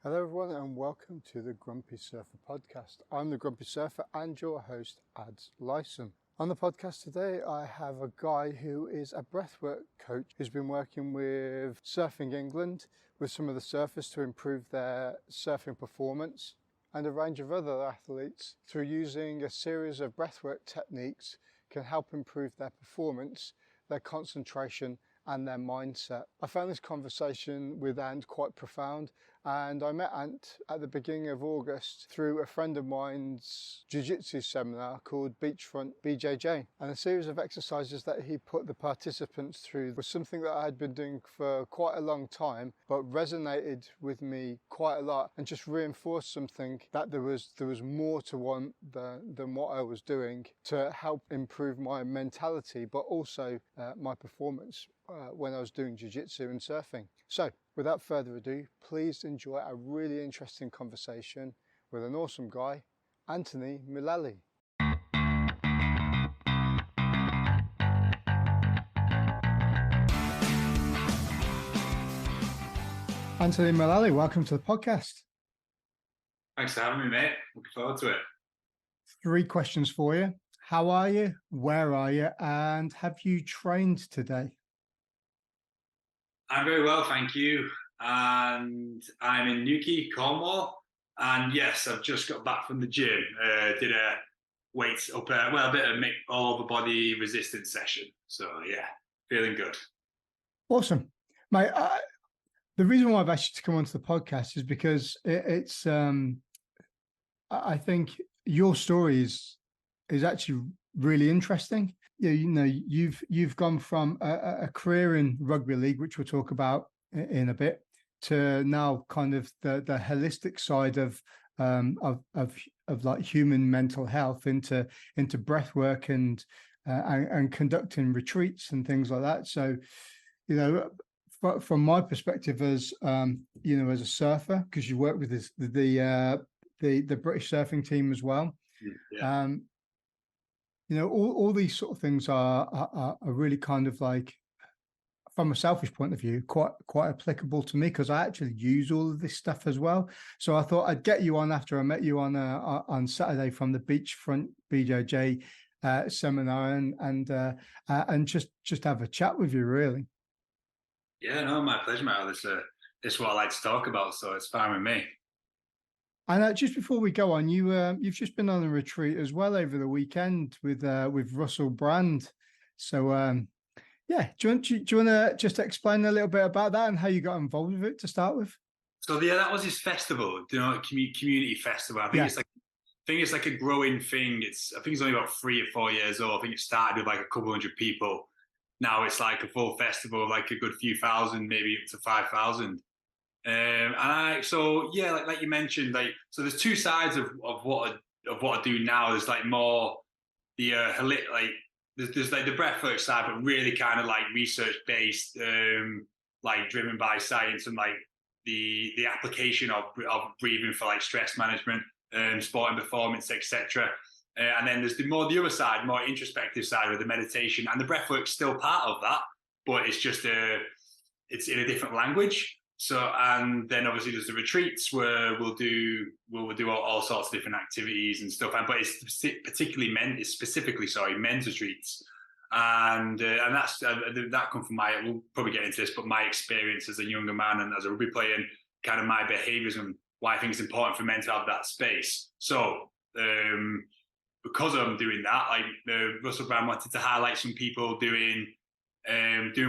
Hello everyone and welcome to the Grumpy Surfer podcast. I'm the Grumpy Surfer and your host, Ads Lyson. On the podcast today, I have a guy who is a breathwork coach who's been working with Surfing England with some of the surfers to improve their surfing performance, and a range of other athletes through using a series of breathwork techniques can help improve their performance, their concentration and their mindset. I found this conversation with Ant quite profound, and I met Ant at the beginning of August through a friend of mine's jiu-jitsu seminar called Beachfront BJJ. And a series of exercises that he put the participants through was something that I had been doing for quite a long time, but resonated with me quite a lot and just reinforced something that there was more to want than what I was doing to help improve my mentality, but also my performance when I was doing jiu-jitsu and surfing. So without further ado, please enjoy a really interesting conversation with an awesome guy, Anthony Mullally. Anthony Mullally, welcome to the podcast. Thanks for having me, mate. Looking forward to it. 3 questions for you. How are you? Where are you? And have you trained today? I'm very well, thank you. And I'm in Newquay, Cornwall. And yes, I've just got back from the gym. Did a weights up, a bit of all over body resistance session. So yeah, feeling good. Awesome, mate. The reason why I've asked you to come onto the podcast is because it's. I think your story is actually really interesting. You've gone from a career in rugby league, which we'll talk about in a bit, to now kind of the holistic side of like human mental health into breathwork and conducting retreats and things like that. So, from my perspective as as a surfer, because you work with the British surfing team as well. Yeah. All these sort of things are really kind of like, from a selfish point of view, quite applicable to me, because I actually use all of this stuff as well. So I thought I'd get you on after I met you on Saturday from the Beachfront BJJ seminar and just have a chat with you, really. Yeah, no, my pleasure, mate. This is what I like to talk about, so it's fine with me. And just before we go on, you've just been on a retreat as well over the weekend with Russell Brand. So yeah, do you want to just explain a little bit about that and how you got involved with it to start with? So yeah, that was his festival, community festival. I think it's like a growing thing. I think it's only about 3 or 4 years old. I think it started with like a couple hundred people. Now it's like a full festival, like a good few thousand, maybe up to 5,000. Like you mentioned, so there's 2 sides of what I do now. There's like more the there's like the breathwork side, but really kind of like research based, like driven by science and like the application of breathing for like stress management, sport and performance, etc. And then there's the other side, more introspective side with the meditation, and the breathwork's still part of that, but it's just it's in a different language. So, and then obviously there's the retreats where we'll do all sorts of different activities and stuff. But it's specifically men's retreats, and that's that come from we'll probably get into this, but my experience as a younger man and as a rugby player, and kind of my behaviours and why I think it's important for men to have that space. So, because I'm doing that, like Russell Brand wanted to highlight some people doing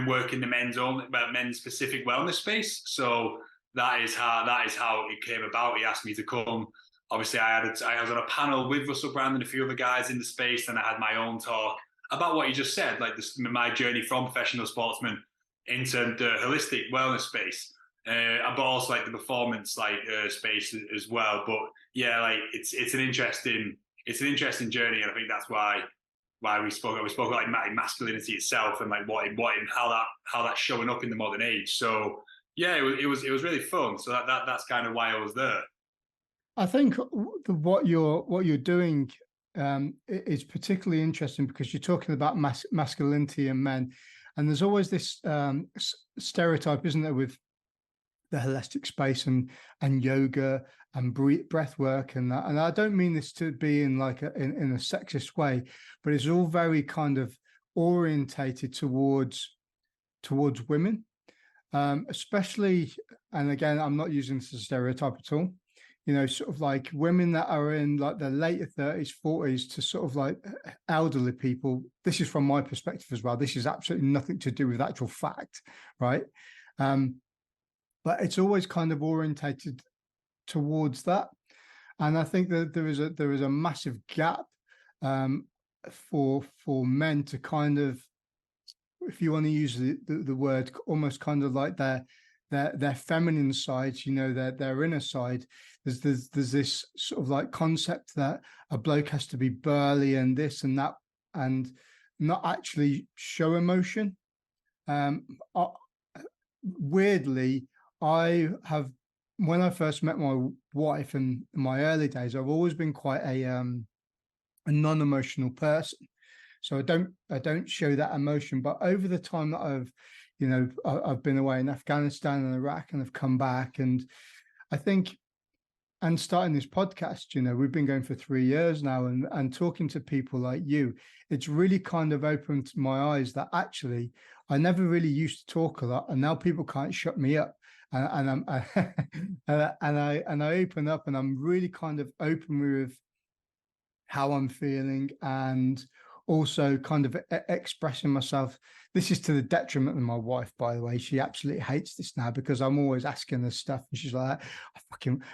work in the men's specific wellness space. So that is how it came about. He asked me to come. Obviously, I was on a panel with Russell Brand and a few other guys in the space, and I had my own talk about what you just said, like my journey from professional sportsman into the holistic wellness space, but also like the performance space as well. But yeah, like it's an interesting journey, and I think that's why we spoke about like masculinity itself and like how that's showing up in the modern age. So yeah, it was really fun. So that's kind of why I was there. I think what you're doing is particularly interesting because you're talking about masculinity and men, and there's always this stereotype, isn't there, with holistic space and yoga and breath work and that. And I don't mean this to be in like in a sexist way, but it's all very kind of orientated towards women, especially. And again, I'm not using this as a stereotype at all. You know, sort of like women that are in like their later 30s, 40s to sort of like elderly people. This is from my perspective as well. This is absolutely nothing to do with actual fact, right? But it's always kind of orientated towards that. And I think that there is a massive gap for men to kind of, if you want to use the word, almost kind of like their feminine side, you know, their inner side. There's this sort of like concept that a bloke has to be burly and this and that and not actually show emotion. Weirdly, I have, when I first met my wife in my early days, I've always been quite a non-emotional person. So I don't show that emotion. But over the time that I've been away in Afghanistan and Iraq and I've come back, and I think, and starting this podcast, you know, we've been going for 3 years now, and talking to people like you, it's really kind of opened my eyes that actually I never really used to talk a lot, and now people can't shut me up. And I'm and I open up, and I'm really kind of open with how I'm feeling, and also kind of expressing myself. This is to the detriment of my wife, by the way. She absolutely hates this now because I'm always asking her stuff, and she's like,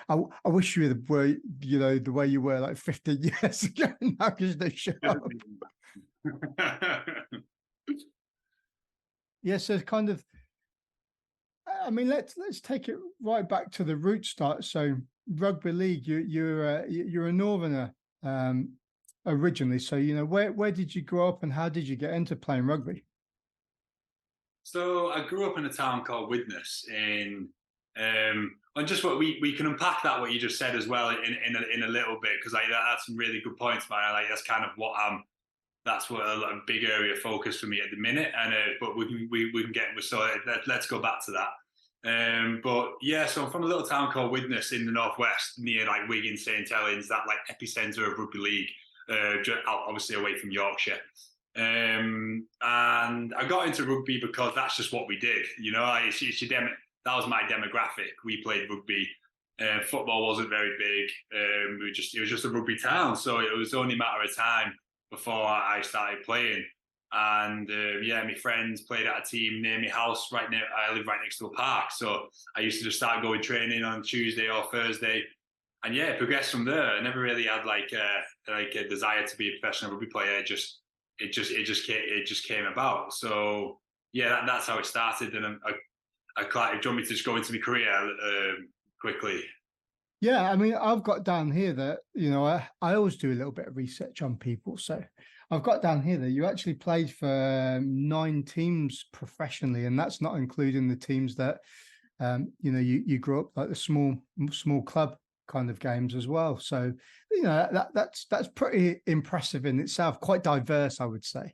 I wish you were the way you were like 15 years ago. Now because they shut up. Yeah, so kind of, I mean, let's take it right back to the root start. So rugby league, you're a northerner originally. So, you know, where did you grow up and how did you get into playing rugby? So I grew up in a town called Widnes and just what we can unpack that, what you just said as well in a little bit, because that's some really good points, man. That's kind of what that's what a big area of focus for me at the minute. And but we can get, so let's go back to that. But yeah, so I'm from a little town called Widnes in the northwest, near like Wigan, St Helens, that like epicenter of rugby league, obviously away from Yorkshire. And I got into rugby because that's just what we did. You know, that was my demographic. We played rugby. Football wasn't very big. It was just a rugby town, so it was only a matter of time before I started playing. And my friends played at a team near my house. I live right next to a park, so I used to just start going training on Tuesday or Thursday, and yeah, it progressed from there. I never really had like a desire to be a professional rugby player. It just came about. So yeah, that's how it started. And do you want me to just go into my career quickly? Yeah, I mean, I've got down here that, you know, I always do a little bit of research on people. So I've got down here that you actually played for 9 teams professionally, and that's not including the teams that, you know, you grew up like the small club kind of games as well. So, you know, that's pretty impressive in itself, quite diverse, I would say.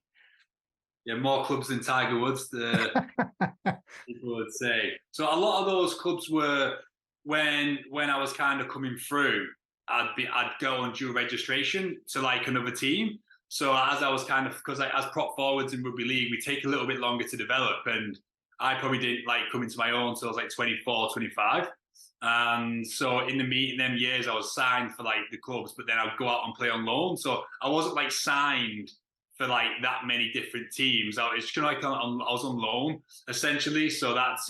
Yeah, more clubs than Tiger Woods, people would say. So a lot of those clubs were when I was kind of coming through, I'd go and do a registration to like another team. So as I was kind of, because as prop forwards in rugby league, we take a little bit longer to develop, and I probably didn't like come into my own until I was like 24, 25. And so in them years, I was signed for like the clubs, but then I'd go out and play on loan. So I wasn't like signed for like that many different teams. It's kind of like I was on loan essentially. So that's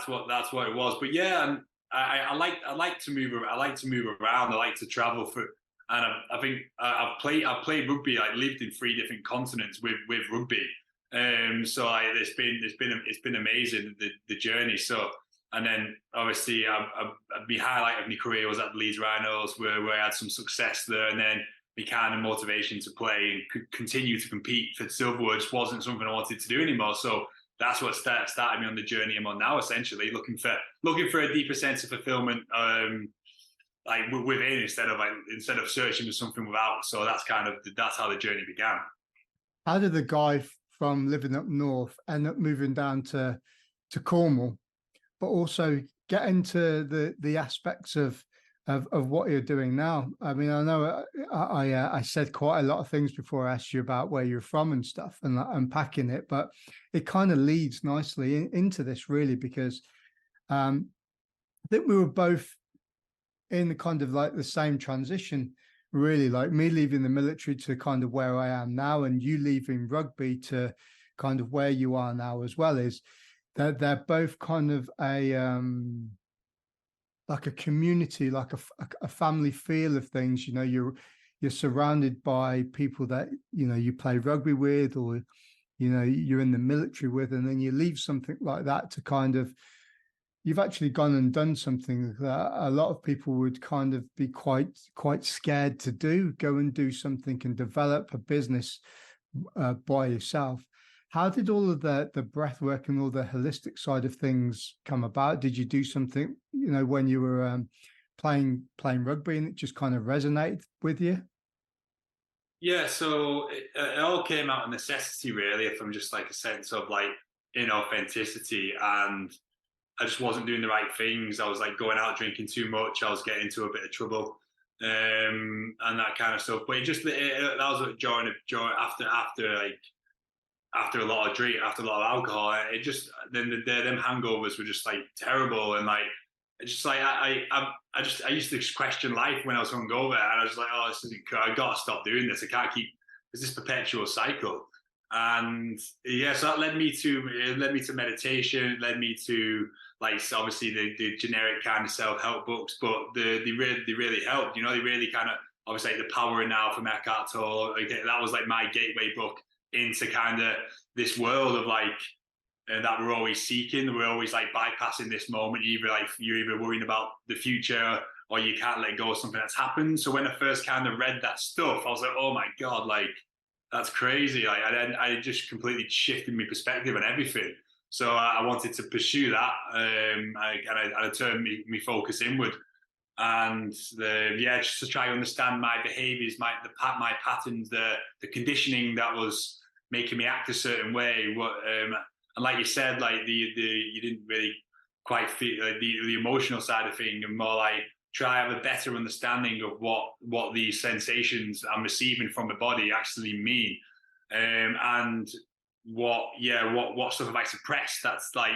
what it was. But yeah, and I like to move. I like to move around. I like to travel for, and I think I've played rugby. I lived in 3 different continents with rugby. So it's been amazing the journey. So. And then obviously the highlight of my career was at the Leeds Rhinos, where I had some success there. And then the kind of motivation to play and continue to compete for silverware just wasn't something I wanted to do anymore. So that's what started me on the journey I'm on now, essentially looking for a deeper sense of fulfillment, like within instead of searching for something without. So that's how the journey began. How did the guy from living up north end up moving down to Cornwall? but also get into the aspects of what you're doing now. I mean, I know I said quite a lot of things before I asked you about where you're from and stuff and unpacking it, but it kind of leads nicely into this really, because I think we were both in the kind of like the same transition, really, like me leaving the military to kind of where I am now, and you leaving rugby to kind of where you are now as well, is that they're both kind of like a community, like a family feel of things. You know, you're surrounded by people that, you know, you play rugby with, or, you know, you're in the military with, and then you leave something like that to kind of, you've actually gone and done something that a lot of people would kind of be quite scared to do, go and do something and develop a business by yourself. How did all of the breath work and all the holistic side of things come about? Did you do something, you know, when you were playing rugby and it just kind of resonated with you? Yeah, so it all came out of necessity, really, from just like a sense of like inauthenticity, and I just wasn't doing the right things. I was like going out drinking too much. I was getting into a bit of trouble, and that kind of stuff. But that was after a lot of drink, after a lot of alcohol. It just then them hangovers were just like terrible, and like it's just like I used to question life when I was hungover, and I was like, oh, this isn't. I gotta stop doing this. I can't keep. It's this perpetual cycle. And yeah, so that led me to meditation. It led me to like obviously the generic kind of self-help books, but they really helped. You know, they really kind of obviously like The Power of Now from Eckhart Tolle. That was like my gateway book into kind of this world of like that we're always seeking. We're always like bypassing this moment. You're either worrying about the future or you can't let go of something that's happened. So when I first kind of read that stuff, I was like, oh my God, like that's crazy. Like I just completely shifted my perspective on everything. So I wanted to pursue that, I turned me focus inward, and just to try to understand my behaviours, my patterns, the conditioning that was making me act a certain way. And like you said, like you didn't really quite feel like the emotional side of thing, and more like try to have a better understanding of what these sensations I'm receiving from the body actually mean, and what stuff have I suppressed that's like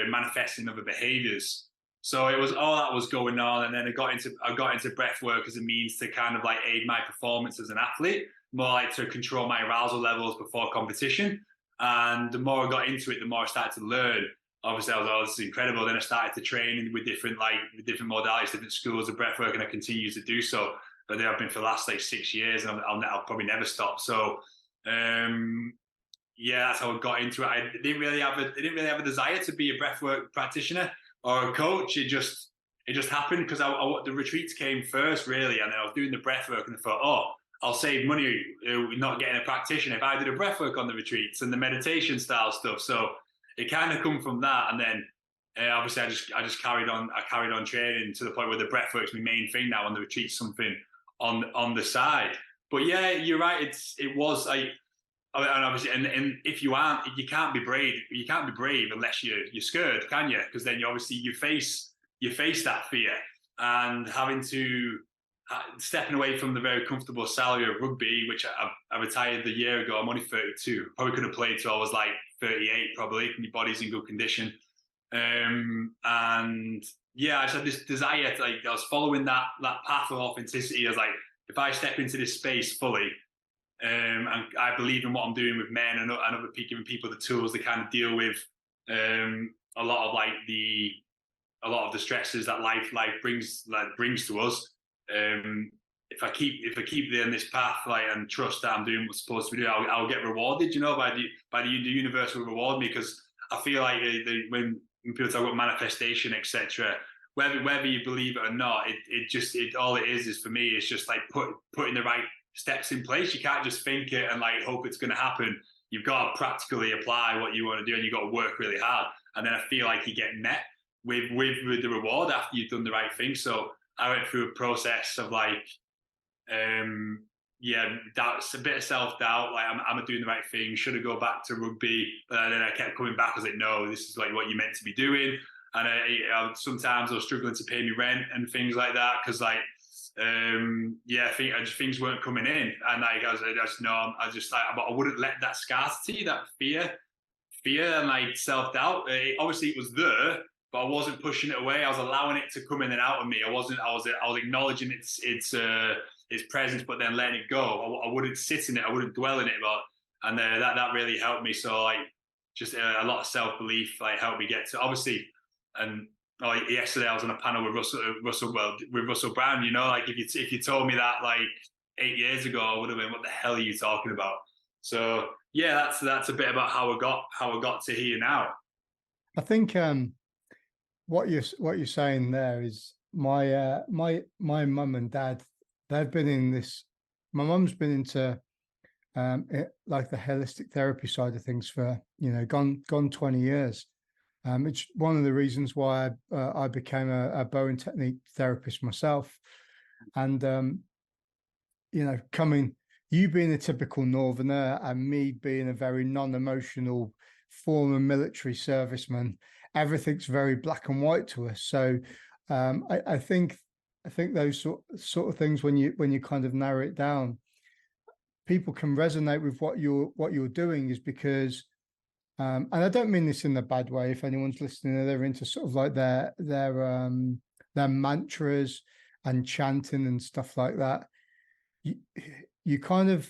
manifesting other behaviors. So it was all that was going on, and then I got into breath work as a means to kind of like aid my performance as an athlete, more like to control my arousal levels before competition. And the more I got into it, the more I started to learn. Obviously, I was, oh, this is incredible. Then I started to train with different modalities, different schools of breath work, and I continue to do so. But I've been for the last like 6 years, and I'll probably never stop. So, that's how I got into it. I didn't really have a desire to be a breathwork practitioner or a coach. It just happened because the retreats came first, really, and then I was doing the breathwork, and I thought, oh, I'll save money not getting a practitioner if I did a breathwork on the retreats and the meditation style stuff. So it kind of come from that, and then obviously I just carried on. I carried on training to the point where the breathwork's my main thing now, and the retreat's something on the side. But yeah, you're right. It was like. And obviously, and if you can't be brave. You can't be brave unless you're scared, can you? Because then you face that fear, and having to stepping away from the very comfortable salary of rugby, which I retired a year ago. I'm only 32. Probably could have played till I was like 38, probably. My body's in good condition, and yeah, I just had this desire to, like, I was following that path of authenticity. I was like, if I step into this space fully. And I believe in what I'm doing with men and other people, giving people the tools to kind of deal with a lot of the stresses that life brings to us. If I keep in this path, like, and trust that I'm doing what's supposed to be doing, I'll get rewarded. You know, by the universe will reward me, because I feel like when people talk about manifestation, etc. Whether you believe it or not, it all it is for me, it's just like putting the right steps in place. You can't just think it and like hope it's going to happen. You've got to practically apply what you want to do, and you've got to work really hard. And then I feel like you get met with the reward after you've done the right thing. So I went through a process of like, that's a bit of self-doubt. Like, am I doing the right thing? Should I go back to rugby? But then I kept coming back. I was like, no, this is like what you're meant to be doing. And sometimes I was struggling to pay me rent and things like that because like things weren't coming in, and like but I wouldn't let that scarcity, that fear and like self-doubt. Obviously it was there, but I wasn't pushing it away. I was allowing it to come in and out of me. I was acknowledging its presence, but then letting it go. I wouldn't sit in it. I wouldn't dwell in it. And that really helped me. So like just a lot of self-belief like helped me get to obviously. And like yesterday I was on a panel with Russell Brown. You know, like if you told me that like 8 years ago, I would have been, what the hell are you talking about? So yeah, that's a bit about how I got to here now. I think what you're saying there is my mum and dad, they've been in this. My mum's been into like the holistic therapy side of things for gone 20 years. It's one of the reasons why I became a bow and technique therapist myself, and you being a typical Northerner and me being a very non-emotional former military serviceman, everything's very black and white to us. So I think those sort of things, when you kind of narrow it down, people can resonate with what you're doing, is because and I don't mean this in a bad way. If anyone's listening, they're into sort of like their mantras and chanting and stuff like that. You kind of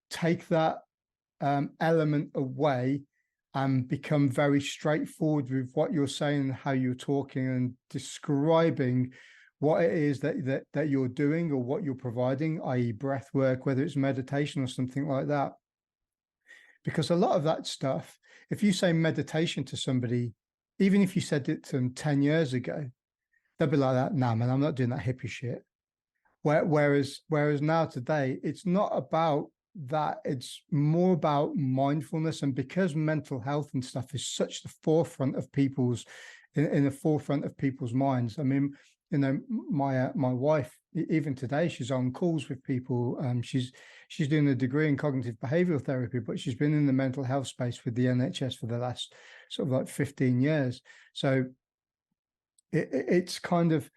take that element away and become very straightforward with what you're saying and how you're talking and describing what it is that you're doing or what you're providing, i.e. breath work, whether it's meditation or something like that. Because a lot of that stuff, if you say meditation to somebody, even if you said it to them 10 years ago, they'll be like that, nah, man, I'm not doing that hippie shit. Whereas now today, it's not about that. It's more about mindfulness. And because mental health and stuff is such the forefront of people's, in the forefront of people's minds. I mean, my wife, even today, she's on calls with people. She's doing a degree in cognitive behavioral therapy, but she's been in the mental health space with the NHS for the last sort of like 15 years. So it's kind of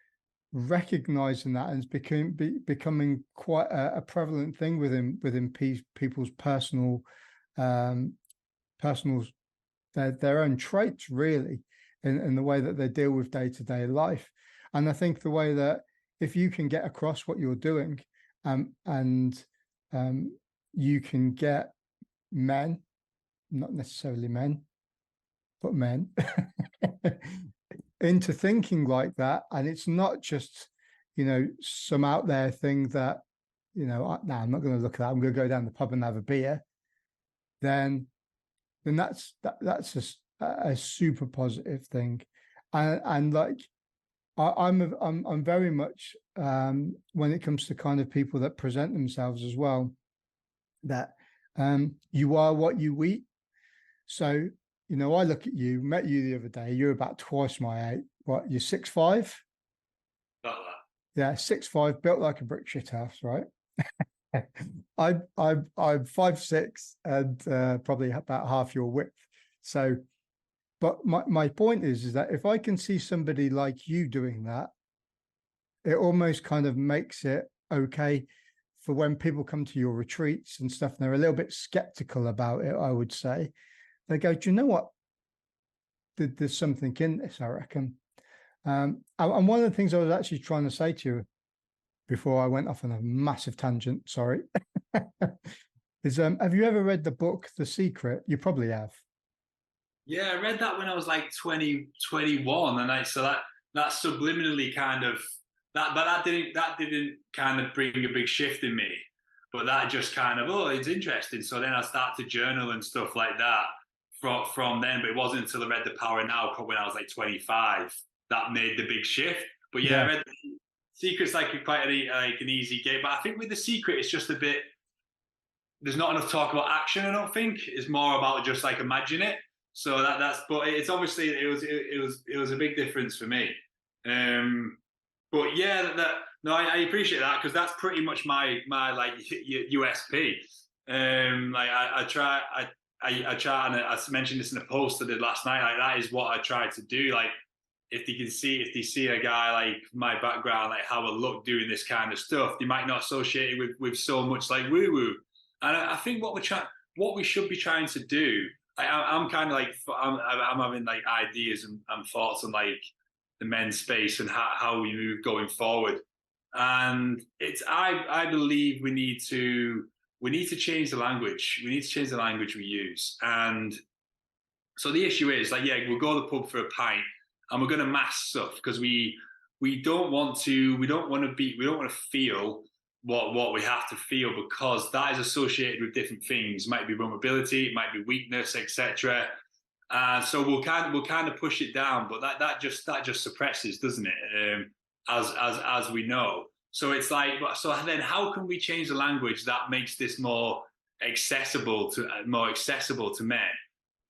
recognizing that, and it's becoming quite a prevalent thing within people's personal their own traits, really, in the way that they deal with day-to-day life. And I think the way that if you can get across what you're doing, and you can get men, not necessarily men, but men, into thinking like that, and it's not just some out there thing that nah, I'm not going to look at that, I'm going to go down the pub and have a beer, then that's a super positive thing. And like I'm very much when it comes to kind of people that present themselves as well, that you are what you eat. So I look at you, met you the other day, you're about twice my height. What, you're 6'5"? Not that. Yeah, 6'5", built like a brick shit house, right? I'm 5'6" and probably about half your width. So, but my point is that if I can see somebody like you doing that, it almost kind of makes it okay for when people come to your retreats and stuff, and they're a little bit skeptical about it, I would say. They go, do you know what? There's something in this, I reckon. And one of the things I was actually trying to say to you before I went off on a massive tangent, sorry, is have you ever read the book The Secret? You probably have. Yeah, I read that when I was like 20, 21, and that subliminally kind of that didn't kind of bring a big shift in me, but that just kind of, oh, it's interesting. So then I started to journal and stuff like that from then. But it wasn't until I read The Power Now when I was like 25 that made the big shift. But yeah, I read Secret's like quite an easy game. But I think with The Secret, it's just a bit. There's not enough talk about action. I don't think it's more about just like imagine it. So but it's obviously it was a big difference for me. But yeah, I appreciate that, because that's pretty much my like USP. Like I try, and I mentioned this in a post I did last night. Like that is what I try to do. Like if they see a guy like my background, like how I look doing this kind of stuff, they might not associate it with so much like woo woo. And I think what we should be trying to do, I'm kind of like, I'm having like ideas and thoughts on like the men's space and how we move going forward. And I believe we need to change the language. We need to change the language we use. And so the issue is like, yeah, we'll go to the pub for a pint and we're going to mask stuff because we don't want to feel what we have to feel, because that is associated with different things. It might be vulnerability, it might be weakness, etc. So we'll kind of push it down, but that just suppresses, doesn't it? As we know. So it's like, so then how can we change the language that makes this more accessible to men?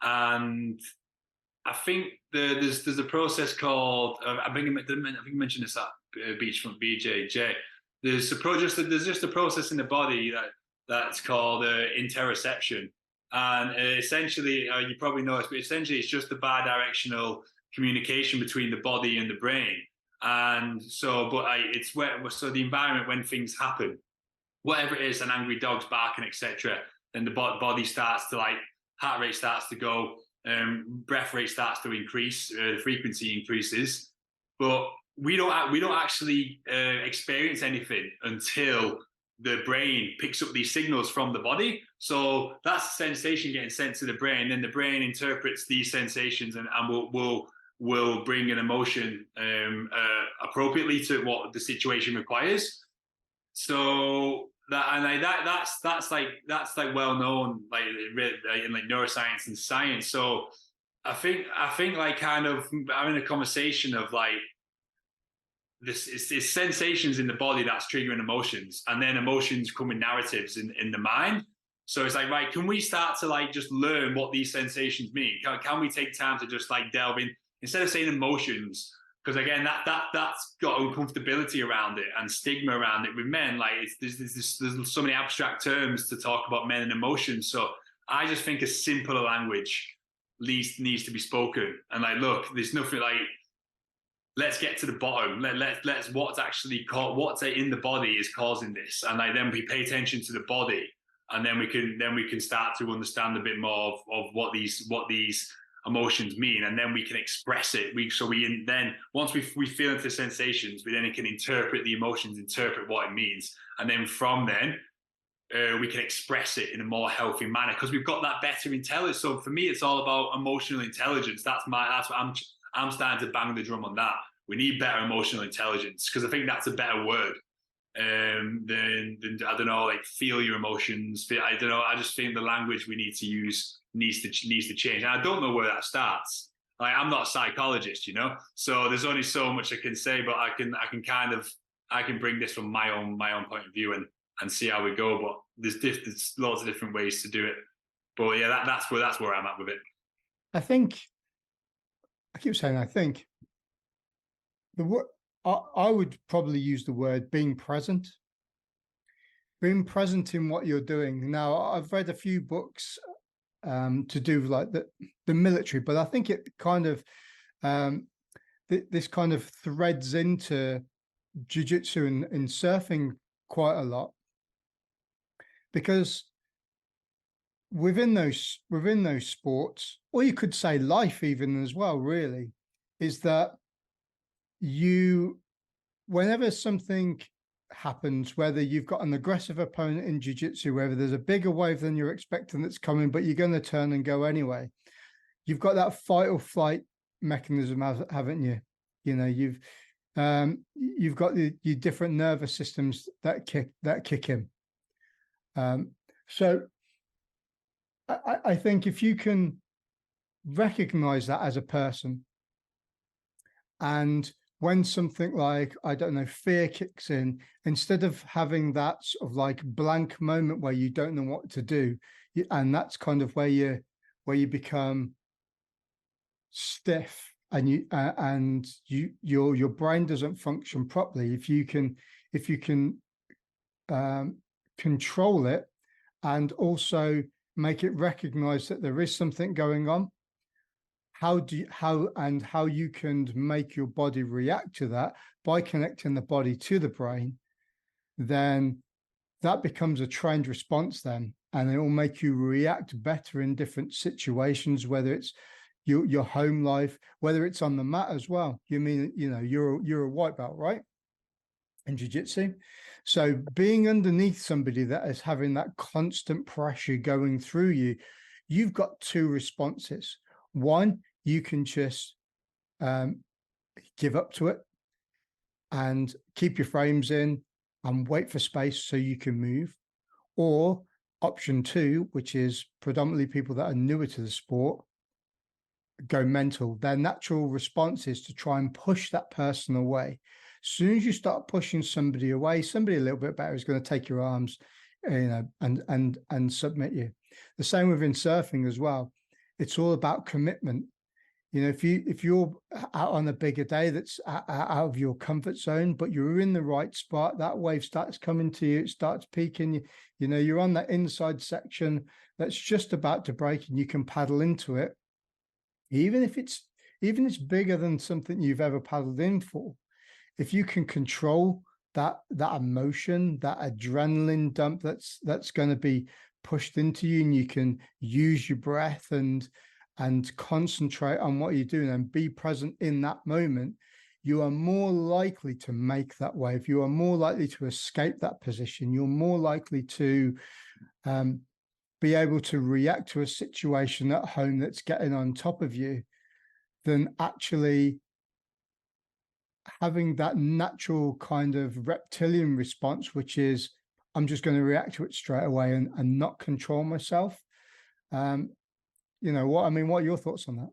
And I think there's a process called I think I mentioned this at Beachfront BJJ. There's just a process in the body that's called interoception, and essentially you probably know this, but essentially it's just the bidirectional communication between the body and the brain. And so, it's the environment when things happen, whatever it is, an angry dog's barking, etc. Then the body starts to heart rate starts to go, breath rate starts to increase, the frequency increases, but we don't actually experience anything until the brain picks up these signals from the body. So that's the sensation getting sent to the brain. Then the brain interprets these sensations and will bring an emotion appropriately to what the situation requires. So that's well known in like neuroscience and science. So I think like kind of having a conversation of like this is sensations in the body that's triggering emotions, and then emotions come in narratives in the mind. So it's like, right, can we start to like just learn what these sensations mean? Can we take time to just like delve in, instead of saying emotions, because again that's got uncomfortability around it and stigma around it with men. Like there's so many abstract terms to talk about men and emotions. So I just think a simpler language needs to be spoken. And like, look, there's nothing like, let's get to the bottom. Let's what's in the body is causing this, and like then we pay attention to the body, and then we can start to understand a bit more of what these emotions mean, and then we can express it. Then once we feel into the sensations, we then can interpret the emotions, interpret what it means, and then from then we can express it in a more healthy manner because we've got that better intelligence. So for me, it's all about emotional intelligence. That's what I'm starting to bang the drum on that. We need better emotional intelligence because I think that's a better word than I don't know, like feel your emotions. I don't know. I just think the language we need to use needs to change. And I don't know where that starts. Like I'm not a psychologist, so there's only so much I can say, but I can bring this from my own point of view and see how we go. But there's lots of different ways to do it. But yeah, that's where I'm at with it. I keep saying I think the word I would probably use the word being present in what you're doing. Now I've read a few books to do like the military, but I think it kind of this kind of threads into jiu-jitsu and surfing quite a lot, because within those sports, or you could say life even as well, really, is that whenever something happens, whether you've got an aggressive opponent in jiu-jitsu, whether there's a bigger wave than you're expecting that's coming, but you're going to turn and go anyway, you've got that fight or flight mechanism, haven't you? You've got your different nervous systems that kick in. So I think if you can recognize that as a person, and when something like, I don't know, fear kicks in, instead of having that sort of like blank moment where you don't know what to do, and that's kind of where you become stiff and your brain doesn't function properly. If you can control it and also make it recognize that there is something going on, how you can make your body react to that by connecting the body to the brain, then that becomes a trained response then, and it will make you react better in different situations, whether it's your home life, whether it's on the mat as well. You're a white belt, right? In jiu-jitsu. So being underneath somebody that is having that constant pressure going through you, you've got two responses. One, you can just give up to it and keep your frames in and wait for space so you can move. Or option two, which is predominantly people that are newer to the sport, go mental. Their natural response is to try and push that person away. As soon as you start pushing somebody away, somebody a little bit better is going to take your arms, and submit you. The same within surfing as well. It's all about commitment. If you're out on a bigger day that's out of your comfort zone, but you're in the right spot, that wave starts coming to you, it starts peaking. You're on that inside section that's just about to break, and you can paddle into it, even if it's bigger than something you've ever paddled in for. If you can control that emotion, that adrenaline dump that's going to be pushed into you, and you can use your breath and concentrate on what you're doing and be present in that moment, you are more likely to make that wave. You are more likely to escape that position. You're more likely to be able to react to a situation at home that's getting on top of you than actually having that natural kind of reptilian response, which is, I'm just going to react to it straight away and not control myself. What are your thoughts on that?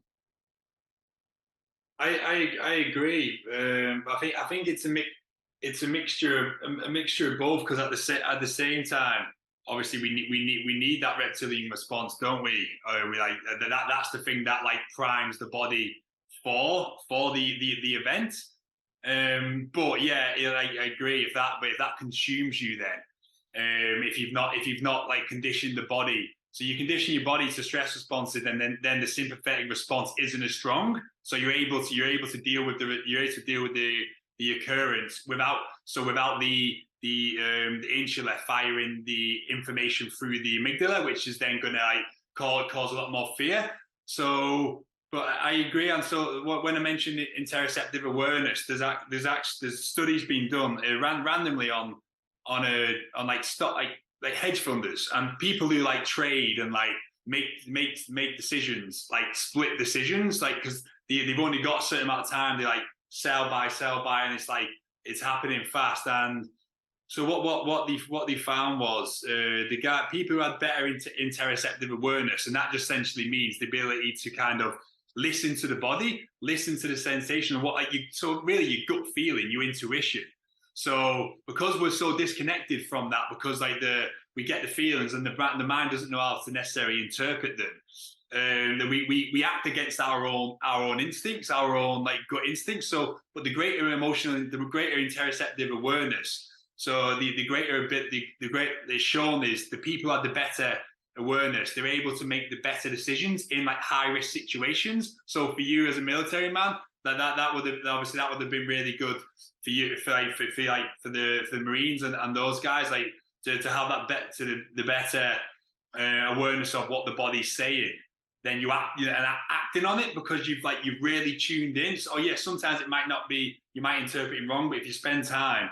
I agree. I think it's a mixture of both, because at the same time, obviously we need that reptilian response, don't we? We like that's the thing that like primes the body for the event. But yeah, I agree. If that consumes you, then if you've not like conditioned the body. So you condition your body to stress responses, and then the sympathetic response isn't as strong. So you're able to deal with the occurrence without the insula firing the information through the amygdala, which is then going to cause a lot more fear. So, but I agree. And so when I mentioned interoceptive awareness, there's studies being done randomly on like hedge funders and people who like trade and like make decisions, like split decisions, like because they've only got a certain amount of time. They like sell buy, and it's like it's happening fast. And so what they found was people who had better interoceptive awareness, and that just essentially means the ability to kind of listen to the body, listen to the sensation of so really your gut feeling, your intuition. So because we're so disconnected from that, because we get the feelings and the mind doesn't know how to necessarily interpret them, that we act against our own instincts, our own like gut instincts. So, but the greater interoceptive awareness. So the greater it's shown is the people who have the better awareness, they're able to make the better decisions in like high risk situations. So for you as a military man, that would have been really good for you, for the Marines and those guys, like to have that the better awareness of what the body's saying. Then you act, and acting on it because you've really tuned in. So yeah, sometimes it might not be, you might interpret it wrong, but if you spend time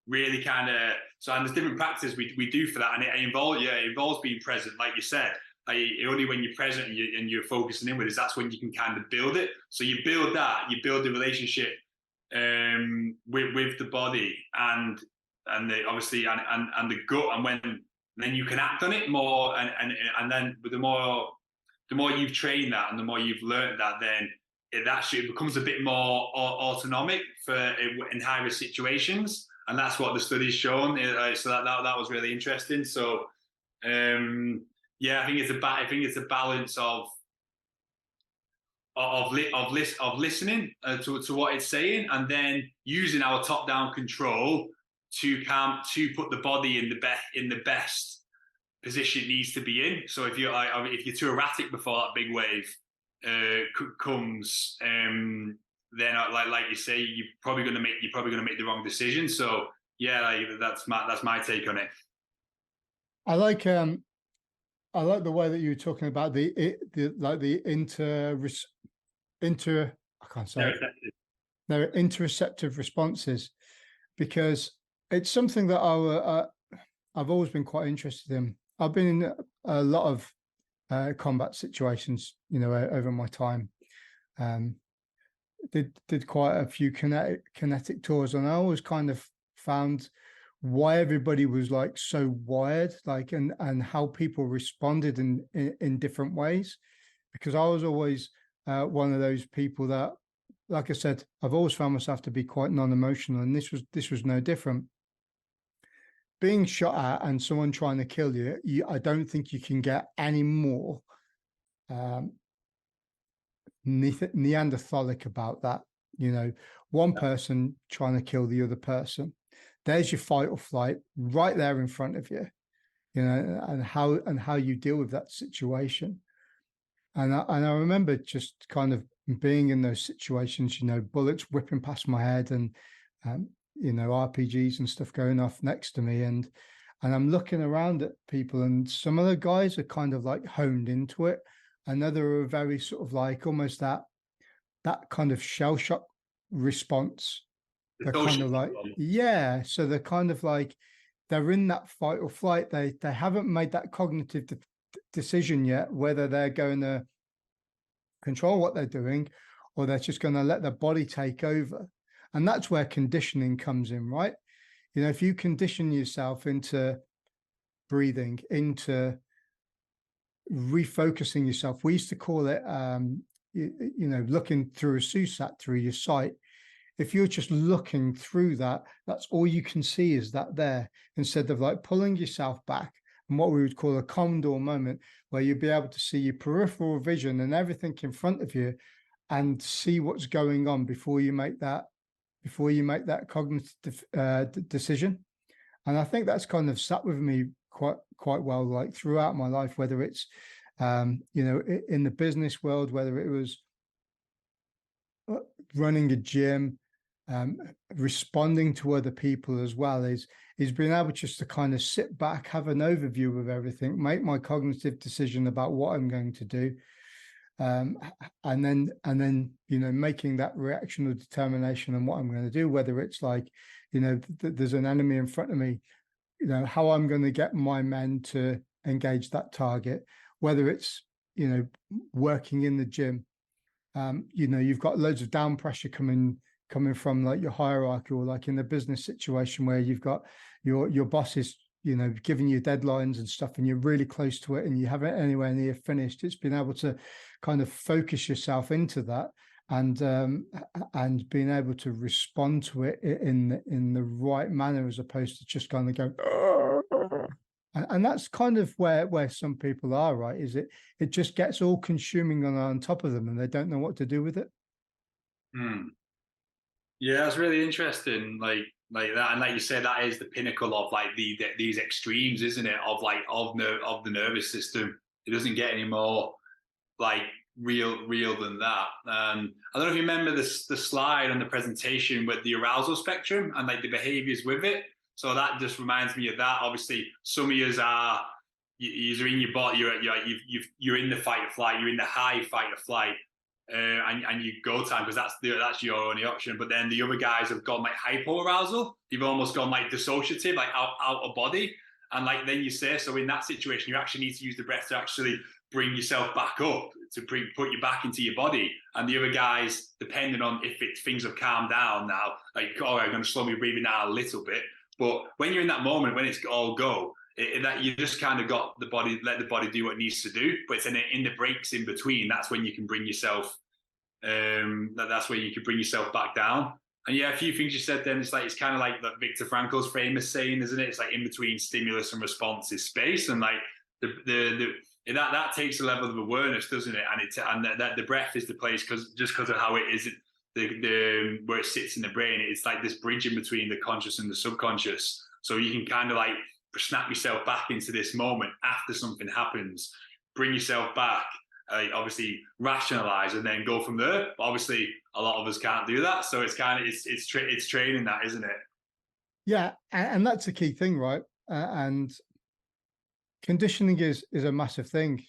really kind of, and there's different practices we do for that, and it involves being present, like you said. Only when you're present and you're focusing inward is that's when you can kind of build it. So you build the relationship with the body and obviously the gut, and then you can act on it more, and then the more you've trained that and the more you've learned that, then it actually becomes a bit more autonomic in high risk situations, and that's what the study's shown. So that was really interesting. So. Yeah, I think it's a balance of listening to what it's saying, and then using our top-down control to put the body in the best position it needs to be in. So if you're too erratic before that big wave, comes, then like you say, you're probably going to make the wrong decision. So yeah, that's my take on it. I like the way that you were talking about the I can't say it. No, interoceptive responses, because it's something that I've always been quite interested in. I've been in a lot of combat situations, over my time. Did quite a few kinetic tours, and I always kind of found why everybody was like so wired, like, and how people responded in different ways, because I was always one of those people that, like I said, I've always found myself to be quite non-emotional, and this was no different. Being shot at and someone trying to kill you, I don't think you can get any more Neanderthalic about that. One person trying to kill the other person. There's your fight or flight right there in front of you, and how you deal with that situation. And I remember just kind of being in those situations, bullets whipping past my head, and RPGs and stuff going off next to me, and I'm looking around at people, and some of the guys are kind of like honed into it, and other are very sort of like almost that kind of shell shock response. They're kind of like, yeah. So they're kind of like, they're in that fight or flight. They haven't made that cognitive decision yet, whether they're going to control what they're doing, or they're just going to let their body take over. And that's where conditioning comes in, right? If you condition yourself into breathing, into refocusing yourself, we used to call it, looking through a SUSAT through your sight. If you're just looking through that, that's all you can see is that there, instead of like pulling yourself back, and what we would call a condor moment, where you'd be able to see your peripheral vision and everything in front of you and see what's going on before you make that cognitive decision. And I think that's kind of sat with me quite well, like throughout my life, whether it's in the business world, whether it was running a gym, responding to other people as well, is being able just to kind of sit back, have an overview of everything, make my cognitive decision about what I'm going to do, and then making that reaction or determination on what I'm going to do, whether it's like there's an enemy in front of me, how I'm going to get my men to engage that target, whether it's working in the gym. You've got loads of down pressure coming from like your hierarchy, or like in the business situation where you've got your bosses giving you deadlines and stuff, and you're really close to it and you haven't anywhere near finished. It's been able to kind of focus yourself into that, and being able to respond to it in the right manner, as opposed to just kind of go. And that's kind of where some people are, right? Is it just gets all consuming on top of them, and they don't know what to do with it. Yeah, that's really interesting. Like that, and like you said, that is the pinnacle of like these extremes, isn't it? Of the nervous system. It doesn't get any more like real than that. I don't know if you remember the slide on the presentation with the arousal spectrum and like the behaviors with it. So that just reminds me of that. Obviously, some of yous are you're in your body, you're in the fight or flight, you're in the high fight or flight. And you go time, because that's your only option. But then the other guys have gone like hypoarousal. You've almost gone like dissociative, like out of body. And like then you say, so in that situation, you actually need to use the breath to actually bring yourself back up, to put you back into your body. And the other guys, depending on if things have calmed down now, like, all right, I'm going to slow my breathing down a little bit. But when you're in that moment, when it's all go, that you just kind of got the body, let the body do what it needs to do. But it's in the breaks in between, that's when you can bring yourself that's where you can bring yourself back down. And yeah, a few things you said then, it's kind of like that Viktor Frankl's famous saying, isn't it? It's like in between stimulus and response is space, and like that takes a level of awareness, doesn't it? And that the breath is the place, because of how it is, where it sits in the brain. It's like this bridge in between the conscious and the subconscious, so you can kind of like snap yourself back into this moment after something happens, bring yourself back, obviously rationalize and then go from there. But obviously, a lot of us can't do that. So it's kind of it's training that, isn't it? Yeah, and that's a key thing, right? And conditioning is a massive thing,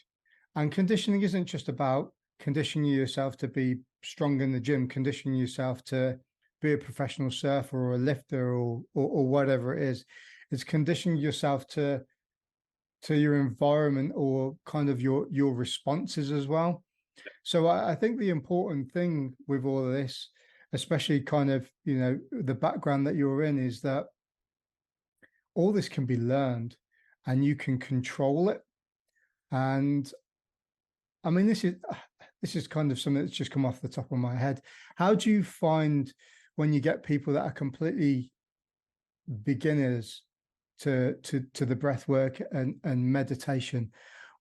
and conditioning isn't just about conditioning yourself to be strong in the gym, conditioning yourself to be a professional surfer or a lifter or whatever it is. It's conditioning yourself to your environment or kind of your responses as well. So I think the important thing with all of this, especially kind of, you know, the background that you're in, is that all this can be learned and you can control it. And I mean, this is kind of something that's just come off the top of my head. How do you find when you get people that are completely beginners to the breath work and meditation?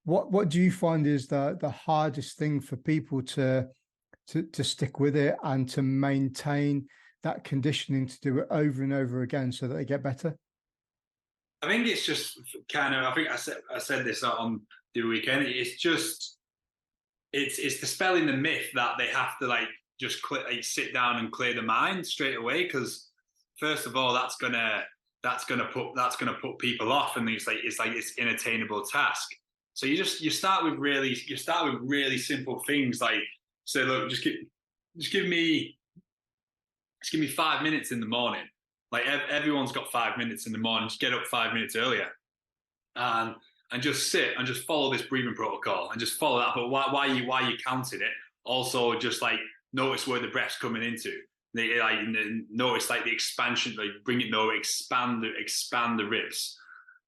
What do you find is the hardest thing for people to stick with it and to maintain that conditioning to do it over and over again so that they get better? I think it's just kind of. I think I said this on the weekend. It's dispelling the myth that they have to like just sit down and clear the mind straight away, because first of all, that's gonna put people off, and it's this inattainable task. So you start with really simple things, like say, look, just give me 5 minutes in the morning. Like everyone's got 5 minutes in the morning. Just get up 5 minutes earlier, and just sit and just follow this breathing protocol and just follow that. But why you counting it? Also, just like notice where the breath's coming into. Notice like the expansion, like bring it lower, expand the ribs.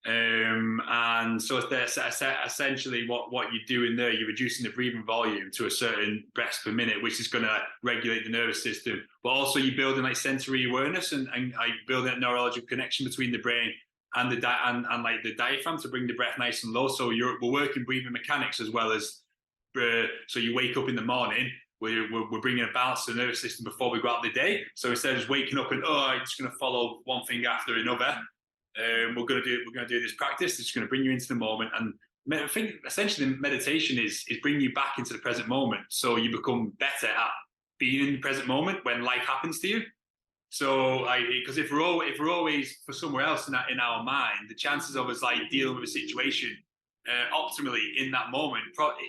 And so it's essentially what you're doing there. You're reducing the breathing volume to a certain breaths per minute, which is going to regulate the nervous system. But also you're building like sensory awareness and like building a neurological connection between the brain and the like the diaphragm to bring the breath nice and low. So we're working breathing mechanics as well as. So you wake up in the morning. We're bringing a balance to the nervous system before we go out the day. So instead of just waking up and I'm just going to follow one thing after another, we're going to do this practice. It's going to bring you into the moment. And I think essentially meditation is bringing you back into the present moment, so you become better at being in the present moment when life happens to you. So, because if we're always for somewhere else in our mind, the chances of us like dealing with a situation optimally in that moment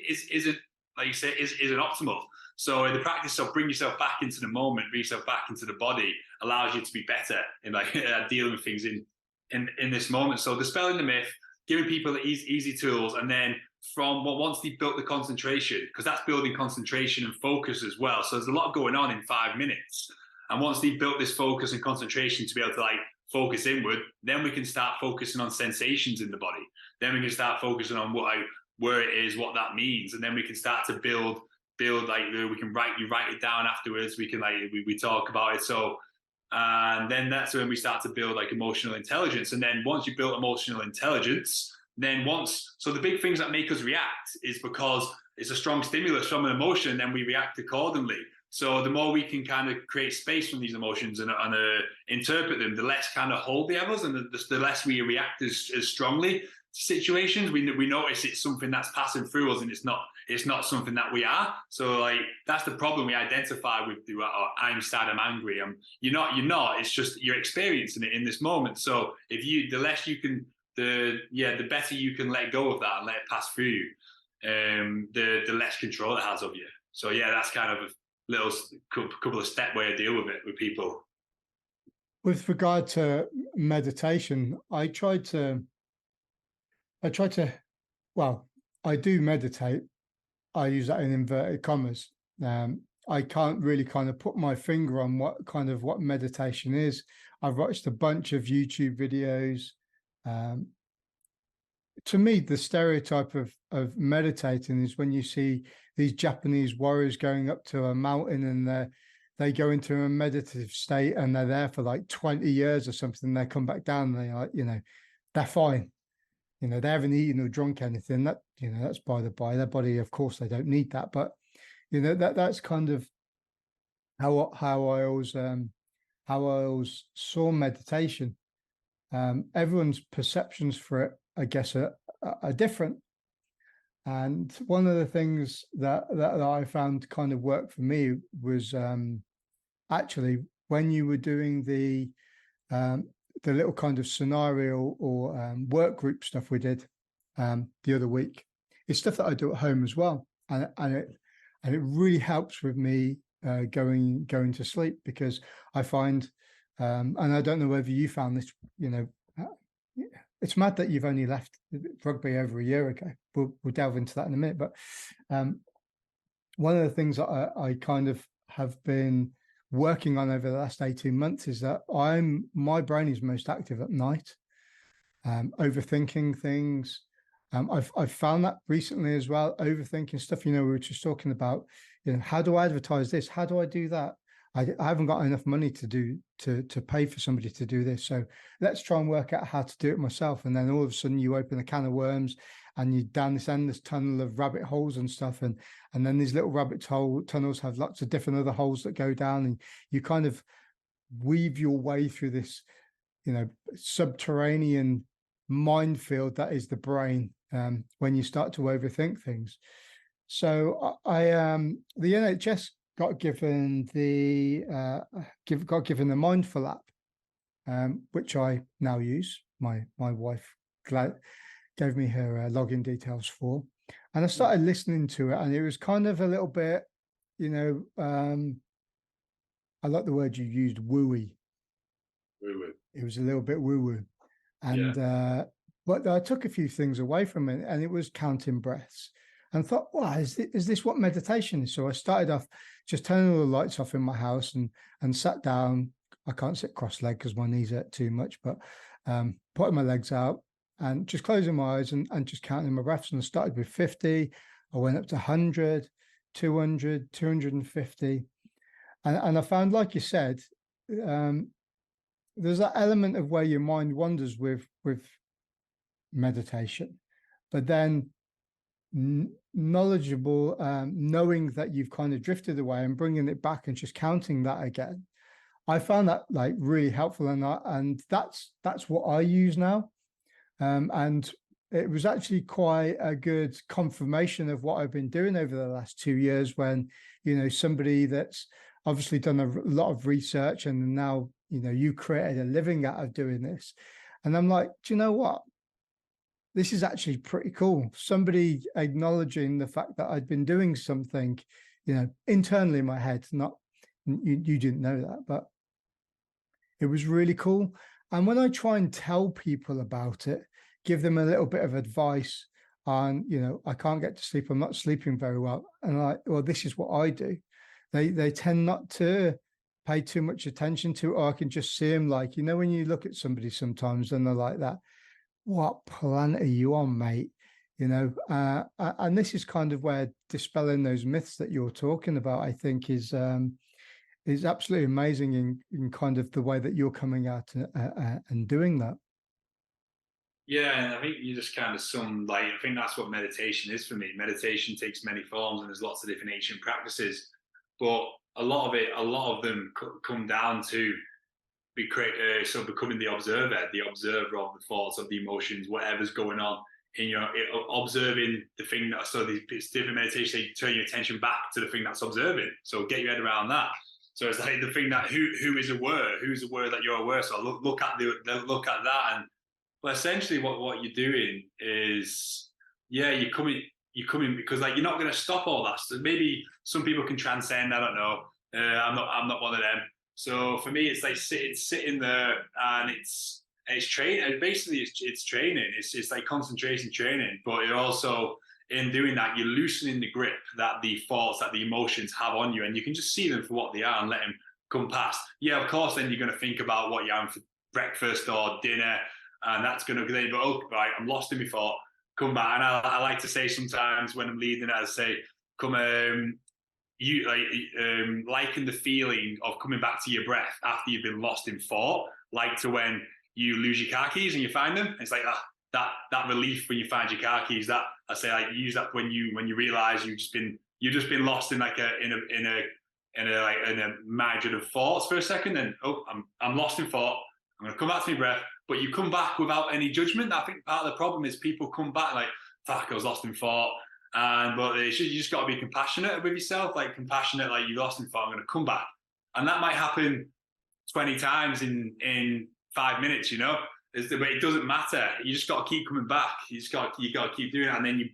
isn't, like you say, isn't optimal. So the practice of bring yourself back into the moment, bring yourself back into the body, allows you to be better in like dealing with things in this moment. So dispelling the myth, giving people easy tools, and then once they've built the concentration, because that's building concentration and focus as well. So there's a lot going on in 5 minutes. And once they've built this focus and concentration to be able to like focus inward, then we can start focusing on sensations in the body. Then we can start focusing on where it is, what that means, and then we can start to build like we can write it down afterwards. We can like we talk about it. So and then that's when we start to build like emotional intelligence. And then once you build emotional intelligence, so the big things that make us react is because it's a strong stimulus from an emotion, and then we react accordingly. So the more we can kind of create space from these emotions and interpret them, the less kind of hold they have us, and the less we react as strongly to situations. We notice it's something that's passing through us, and it's not something that we are. So like that's the problem we identify with. I'm sad, I'm angry. You're not. It's just you're experiencing it in this moment. So the less you can, the better you can let go of that and let it pass through you. The less control it has of you. So yeah, that's kind of a little couple of step way to deal with it with people. With regard to meditation, I do meditate. I use that in inverted commas. I can't really kind of put my finger on what meditation is. I've watched a bunch of YouTube videos. To me, the stereotype of meditating is when you see these Japanese warriors going up to a mountain and they go into a meditative state and they're there for like 20 years or something. They come back down and they're like, they're fine. They haven't eaten or drunk anything. That, that's by the by. Their body, of course, they don't need that. But that's kind of how I always saw meditation. Everyone's perceptions for it, I guess, are different. And one of the things that I found kind of worked for me was actually when you were doing the little kind of scenario or work group stuff we did the other week. It's stuff that I do at home as well, and it really helps with me going to sleep, because I find, and I don't know whether you found this, it's mad that you've only left rugby over a year ago. We'll delve into that in a minute. But one of the things that I kind of have been working on over the last 18 months is that my brain is most active at night, overthinking things. I've found that recently as well, overthinking stuff. We were just talking about, how do I advertise this? How do I do that? I haven't got enough money to pay for somebody to do this. So let's try and work out how to do it myself. And then all of a sudden you open a can of worms and you're down this endless tunnel of rabbit holes and stuff. And then these little rabbit tunnels have lots of different other holes that go down, and you kind of weave your way through this, subterranean minefield that is the brain when you start to overthink things. So the NHS got given the Mindful app, which I now use. My wife gave me her login details for, and I started listening to it, and it was kind of a little bit, I like the word you used, wooey. Woo-woo. It was a little bit woo-woo, and but I took a few things away from it, and it was counting breaths. And thought, wow, is this what meditation is? So I started off just turning all the lights off in my house and sat down. I can't sit cross-legged because my knees hurt too much, but putting my legs out and just closing my eyes and just counting my breaths. And I started with 50. I went up to 100, 200, 250. And I found, like you said, there's that element of where your mind wanders with meditation, but then knowledgeable, knowing that you've kind of drifted away and bringing it back and just counting that again. I found that like really helpful, and that's what I use now. And it was actually quite a good confirmation of what I've been doing over the last 2 years, when, somebody that's obviously done a lot of research and now, you created a living out of doing this. And I'm like, do you know what? This is actually pretty cool. Somebody acknowledging the fact that I'd been doing something, internally in my head. Not you didn't know that, but it was really cool. And when I try and tell people about it, give them a little bit of advice on, I can't get to sleep, I'm not sleeping very well, and this is what I do. They tend not to pay too much attention to it, or I can just see them like, when you look at somebody sometimes and they're like that. What planet are you on, mate? And this is kind of where dispelling those myths that you're talking about, I think, is absolutely amazing in kind of the way that you're coming out and doing that. Yeah, and I think you just kind of I think that's what meditation is for me. Meditation takes many forms, and there's lots of different ancient practices, but a lot of them come down to becoming the observer of the thoughts, of the emotions, whatever's going on in observing the thing that. So it's different meditation. They turn your attention back to the thing that's observing. So get your head around that. So it's like the thing that who is aware, who's aware that you're aware. So look at that, and well, essentially what you're doing is, you're coming because like you're not going to stop all that. So maybe some people can transcend. I don't know. I'm not one of them. So for me, it's like sitting there, and it's training. Basically, it's training. It's like concentration training. But you're also, in doing that, you're loosening the grip that the thoughts, that the emotions have on you, and you can just see them for what they are and let them come past. Yeah, of course. Then you're going to think about what you're having for breakfast or dinner, and that's going to go. But oh, right, I'm lost in my thought. Come back, and I like to say sometimes when I'm leading, I say, come. You liken the feeling of coming back to your breath after you've been lost in thought, like to when you lose your car keys and you find them. It's like that relief when you find your car keys. That I say, I use that when you realize you've just been lost in like in a margin of thoughts for a second, and I'm lost in thought. I'm going to come back to my breath, but you come back without any judgment. I think part of the problem is people come back like, fuck, I was lost in thought. But you just got to be compassionate with yourself, like compassionate, like you lost and thought, I'm going to come back. And that might happen 20 times in 5 minutes, but it doesn't matter. You just got to keep coming back. You got to keep doing it. And then you're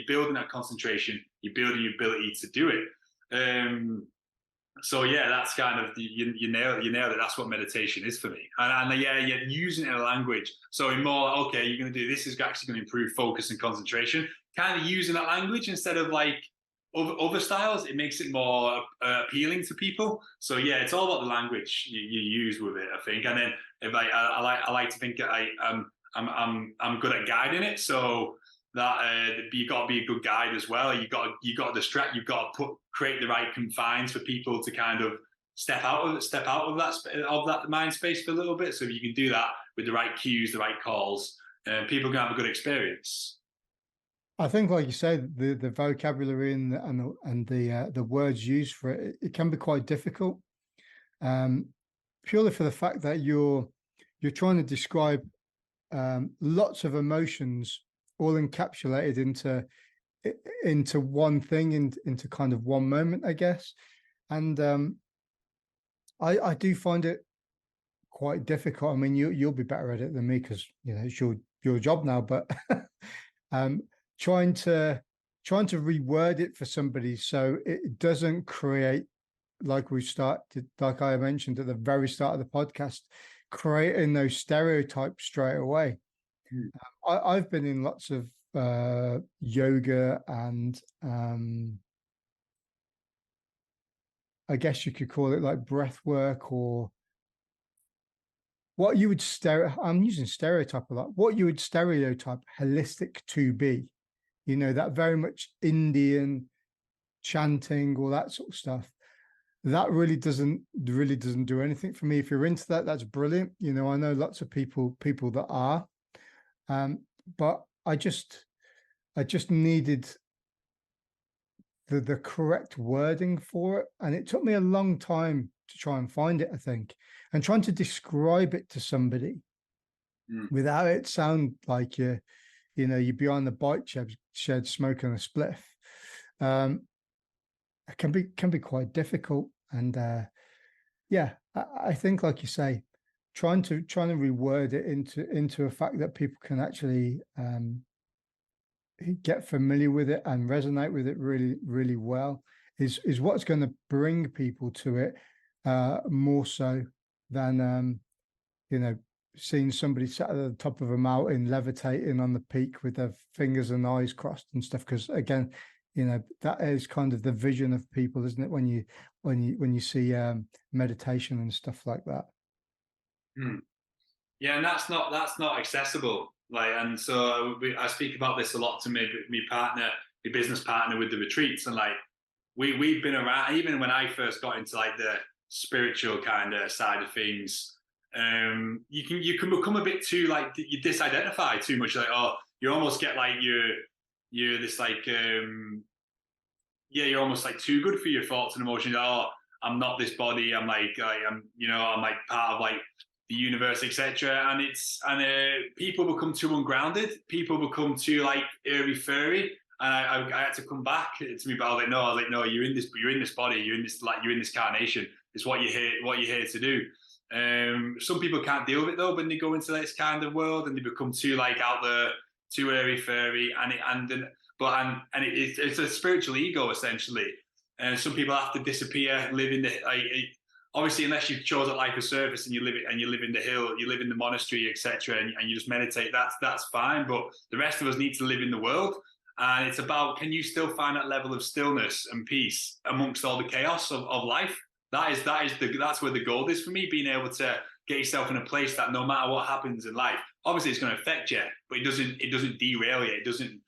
building that concentration, you're building your ability to do it. So yeah, that's kind of you nailed it. That's what meditation is for me. And yeah, using it in a language. So in more, okay, you're going to do this is actually going to improve focus and concentration. Kind of using that language instead of like other styles, it makes it more appealing to people. So yeah, it's all about the language you use with it, I think. And then if I like to think that I'm good at guiding it. So that you got to be a good guide as well. You got to distract. You've got to create the right confines for people to kind of step out of that mind space for a little bit. So if you can do that with the right cues, the right calls, people can have a good experience. I think, like you said, the vocabulary and the words used for it, it can be quite difficult, purely for the fact that you're trying to describe lots of emotions all encapsulated into one thing, into kind of one moment, I guess. And I do find it quite difficult. I mean, you'll be better at it than me because it's your job now, but trying to reword it for somebody so it doesn't create, like I mentioned at the very start of the podcast, creating those stereotypes straight away. I've been in lots of yoga and I guess you could call it like breath work, or what you would I'm using stereotype a lot. What you would stereotype holistic to be, that very much Indian chanting, all that sort of stuff. That really doesn't do anything for me. If you're into that, that's brilliant. I know lots of people that are, but I just needed the correct wording for it, and it took me a long time to try and find it, I think, and trying to describe it to somebody without it sound like you're behind the bike shed smoking a spliff. It can be quite difficult, and I think, like you say, trying to reword it into a fact that people can actually get familiar with it and resonate with it really, really well is what's going to bring people to it, more so than seeing somebody sat at the top of a mountain levitating on the peak with their fingers and eyes crossed and stuff. Because again, that is kind of the vision of people, isn't it? When you see meditation and stuff like that. Yeah, and that's not accessible. Like, and so I speak about this a lot to my business partner with the retreats, and like we've been around even when I first got into like the spiritual kind of side of things. You can become a bit too like you disidentify too much. Like, oh, you almost get like you're this like you're almost like too good for your thoughts and emotions. Oh, I'm not this body. I'm like I'm like part of like the universe, etc. And people become too ungrounded. People become too like airy fairy. And I had to come back to me, but I was like, no, you're in this body. You're in this carnation. It's what you're here to do. Some people can't deal with it though when they go into this kind of world and they become too like out there, too airy fairy, it's a spiritual ego essentially. And some people have to disappear, live in the obviously unless you've chosen life as service and you live in the hill, you live in the monastery, etc., and you just meditate. That's fine. But the rest of us need to live in the world, and it's about, can you still find that level of stillness and peace amongst all the chaos of life? That's where the goal is for me, being able to get yourself in a place that no matter what happens in life, obviously it's going to affect you, but it doesn't derail you. It doesn't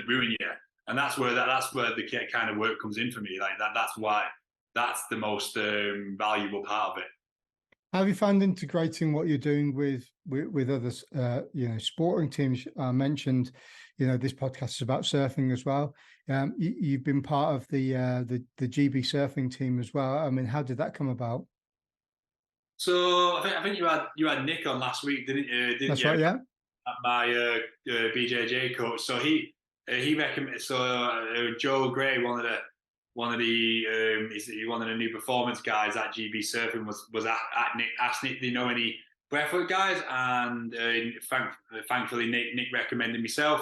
ruin you. And that's where the kind of work comes in for me. Like that's why that's the most valuable part of it. How have you found integrating what you're doing with others? Sporting teams. I mentioned, this podcast is about surfing as well. You've been part of the GB surfing team as well. I mean, how did that come about? So I think you had Nick on last week, didn't you? That's right, yeah. My BJJ coach. So he he recommended. So Joe Gray, one of the new performance guys at GB Surfing, was at Nick, asked Nick, do you know any breathwork guys? And thankfully Nick recommended myself.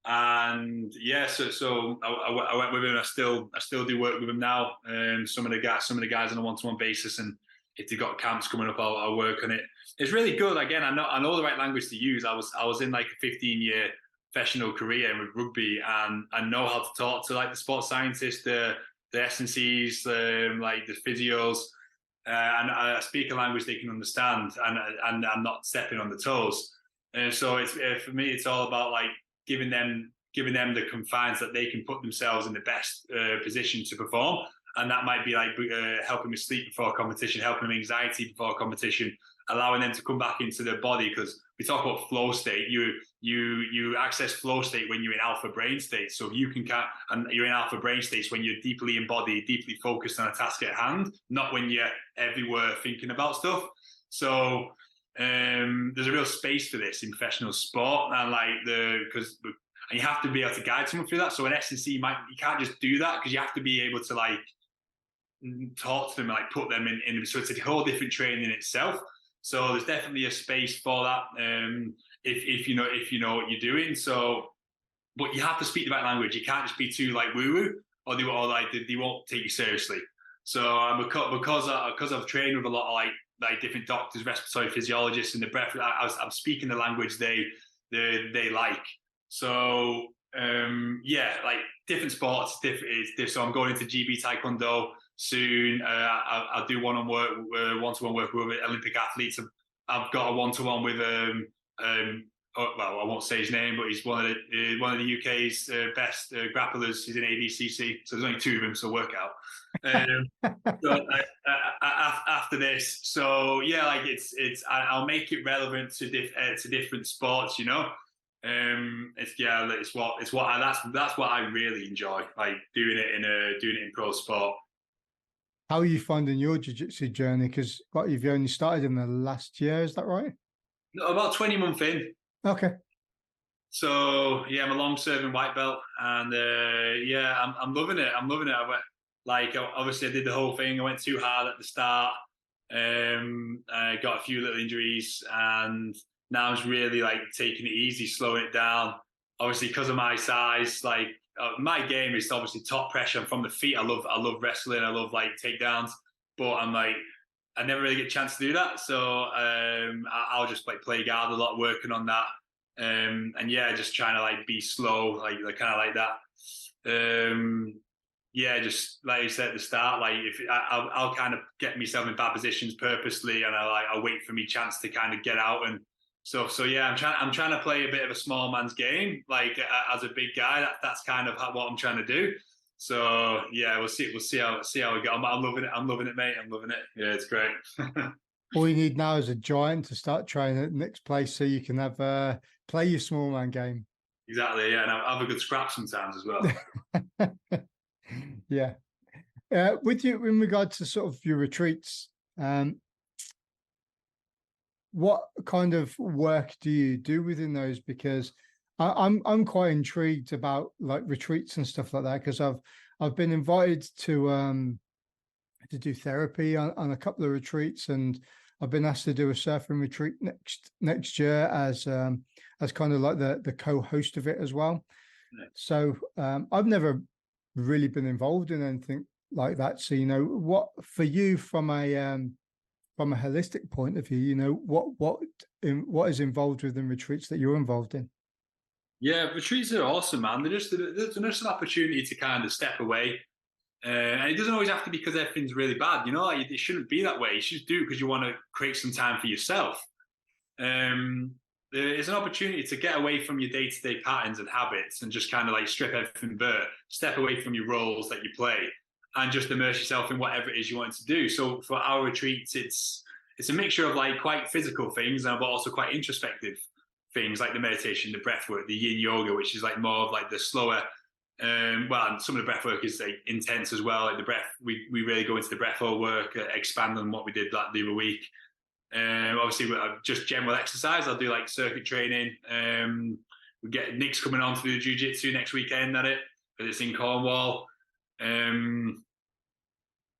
And yeah, so I went with him. I still do work with him now. Some of the guys on a one-to-one basis, and if they've got camps coming up, I'll work on it. It's really good. Again, I know the right language to use. I was in like a 15-year professional career with rugby, and I know how to talk to like the sports scientists, the S&Cs, like the physios, and I speak a language they can understand, and I'm not stepping on the toes. So it's for me, it's all about like giving them the confines that they can put themselves in the best position to perform. And that might be like helping with sleep before a competition, helping with anxiety before a competition, allowing them to come back into their body. Because we talk about flow state, you access flow state when you're in alpha brain state. So you can and you're in alpha brain states when you're deeply embodied, deeply focused on a task at hand, not when you're everywhere thinking about stuff. So there's a real space for this in professional sport, and because you have to be able to guide someone through that. So an S&C, you can't just do that, because you have to be able to like talk to them and like put them in. So it's a whole different training in itself. So there's definitely a space for that if you know what you're doing. So, but you have to speak the right language. You can't just be too like woo woo, or they won't take you seriously. So because I've trained with a lot of like different doctors, respiratory physiologists, and the breath, I'm speaking the language they like. So yeah, like different sports, different. So I'm going into GB Taekwondo soon. I'll do one-to-one work with Olympic athletes. I've got a one-to-one with well, I won't say his name, but he's one of the UK's best grapplers. He's in ABCC, so there's only two of them, so work out. So after this, so yeah, like I'll make it relevant to different sports, you know. That's what I really enjoy, like doing it in pro sport. How are you finding your jiu-jitsu journey? Because you've only started in the last year, is that right? No, about 20 months in. Okay. So yeah, I'm a long-serving white belt, and yeah, I'm loving it. I'm loving it. Obviously I did the whole thing. I went too hard at the start. I got a few little injuries, and now I'm really like taking it easy, slowing it down. Obviously, because of my size, like my game is obviously top pressure. I'm from the feet. I love wrestling. I love like takedowns, but I'm like, I never really get a chance to do that. So I'll just like play guard a lot, working on that. And yeah, just trying to like be slow, like kind of like that. Yeah, just like you said at the start, like if I'll kind of get myself in bad positions purposely, and I'll wait for me chance to kind of get out and stuff. So yeah, I'm trying to play a bit of a small man's game, like as a big guy. That's kind of what I'm trying to do. So yeah, we'll see how we go. I'm loving it, mate. I'm loving it. Yeah, it's great. All you need now is a giant to start training at the next place, so you can have play your small man game. Exactly. Yeah, and have a good scrap sometimes as well. Yeah. With you, in regard to sort of your retreats, what kind of work do you do within those? Because I'm quite intrigued about like retreats and stuff like that, because I've been invited to do therapy on a couple of retreats, and I've been asked to do a surfing retreat next year as kind of like the co-host of it as well. Nice. So I've never really been involved in anything like that. So what for you from a holistic point of view, what is involved within retreats that you're involved in? Yeah, retreats are awesome, man. They're just an opportunity to kind of step away. And it doesn't always have to be because everything's really bad, like it shouldn't be that way. You should do it because you want to create some time for yourself. There's an opportunity to get away from your day-to-day patterns and habits and just kind of like strip everything bare, step away from your roles that you play, and just immerse yourself in whatever it is you want to do. So for our retreats, it's a mixture of like quite physical things, but also quite introspective things like the meditation, the breath work, the yin yoga, which is like more of like the slower. Well, some of the breath work is like intense as well. Like the breath, we really go into the breath work, expand on what we did the other week. Obviously, just general exercise. I'll do like circuit training we get Nick's coming on to do jiu-jitsu next weekend at it, but it's in Cornwall.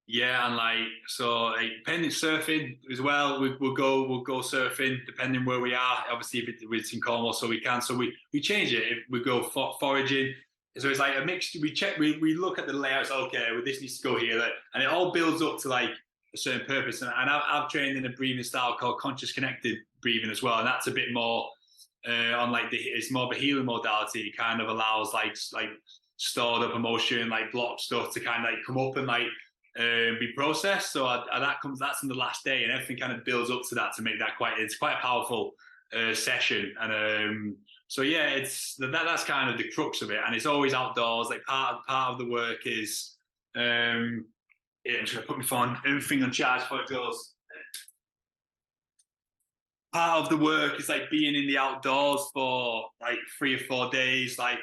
Yeah, and like so, like, depending surfing as well. We'll go surfing depending where we are. Obviously, if it's in Cornwall, so we can. So we change it. If we go foraging, so it's like a mix. We check. We look at the layouts. Okay, well, this needs to go here, and it all builds up to like a certain purpose. And I've trained in a breathing style called conscious connected breathing as well, and that's a bit more on like it's more of a healing modality. It kind of allows like stored up emotion, like blocked stuff to kind of like come up and like be processed. So that's in the last day, and everything kind of builds up to that to make that it's quite a powerful session. And so yeah, that's kind of the crux of it, and it's always outdoors. Like part of the work is I'm just gonna put my phone everything on charge before it goes. Part of the work is like being in the outdoors for like 3 or 4 days, like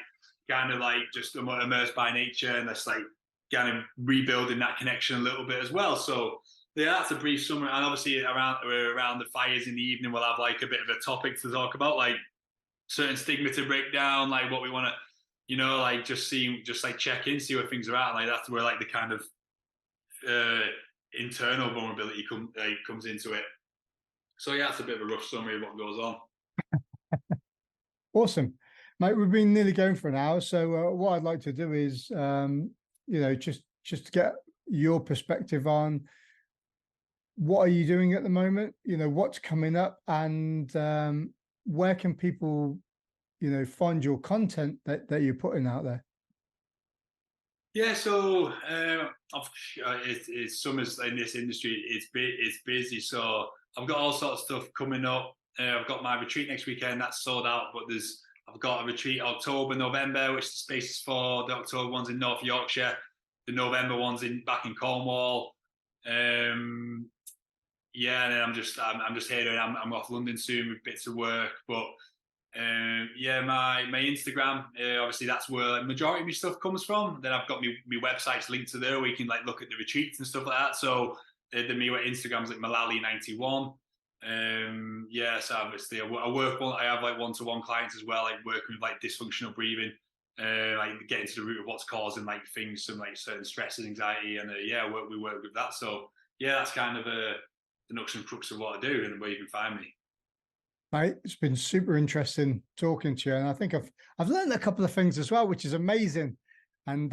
kind of like just immersed by nature, and that's like kind of rebuilding that connection a little bit as well. So yeah, that's a brief summary. And obviously around the fires in the evening, we'll have like a bit of a topic to talk about, like certain stigma to break down, like what we want to, like just like check in, see where things are at. Like that's where like the kind of internal vulnerability comes into it. So yeah, that's a bit of a rough summary of what goes on. Awesome, mate. We've been nearly going for an hour, so what I'd like to do is, just to get your perspective on what are you doing at the moment, what's coming up, and where can people, find your content that you're putting out there. Yeah, so it's summers in this industry. It's busy, so I've got all sorts of stuff coming up. I've got my retreat next weekend that's sold out, but I've got a retreat October, November, which the spaces for the October one's in North Yorkshire, the November one's back in Cornwall. Yeah, and then I'm just here. I'm off London soon with bits of work, but yeah, my Instagram, obviously that's where the majority of my stuff comes from. Then I've got my websites linked to there where you can like look at the retreats and stuff like that. So my Instagram's like Mullally 91. Yeah, so obviously I have like one-to-one clients as well, like working with like dysfunctional breathing, like getting to the root of what's causing like things, some like certain stress and anxiety, and yeah, we work with that. So yeah, that's kind of the nuts and crux of what I do and where you can find me. Mate, it's been super interesting talking to you, and I think I've learned a couple of things as well, which is amazing. And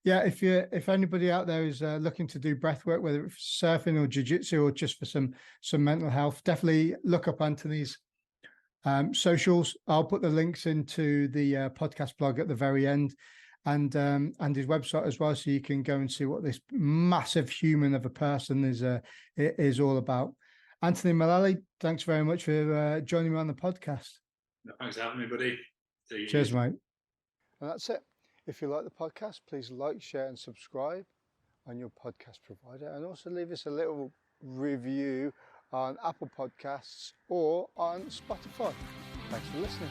yeah, if anybody out there is looking to do breath work, whether it's surfing or jiu-jitsu or just for some mental health, definitely look up Anthony's socials. I'll put the links into the podcast blog at the very end, and his website as well, so you can go and see what this massive human of a person is all about. Anthony Mullally, thanks very much for joining me on the podcast. No, thanks for having me, buddy. Cheers, mate. And that's it. If you like the podcast, please like, share, and subscribe on your podcast provider, and also leave us a little review on Apple Podcasts or on Spotify. Thanks for listening.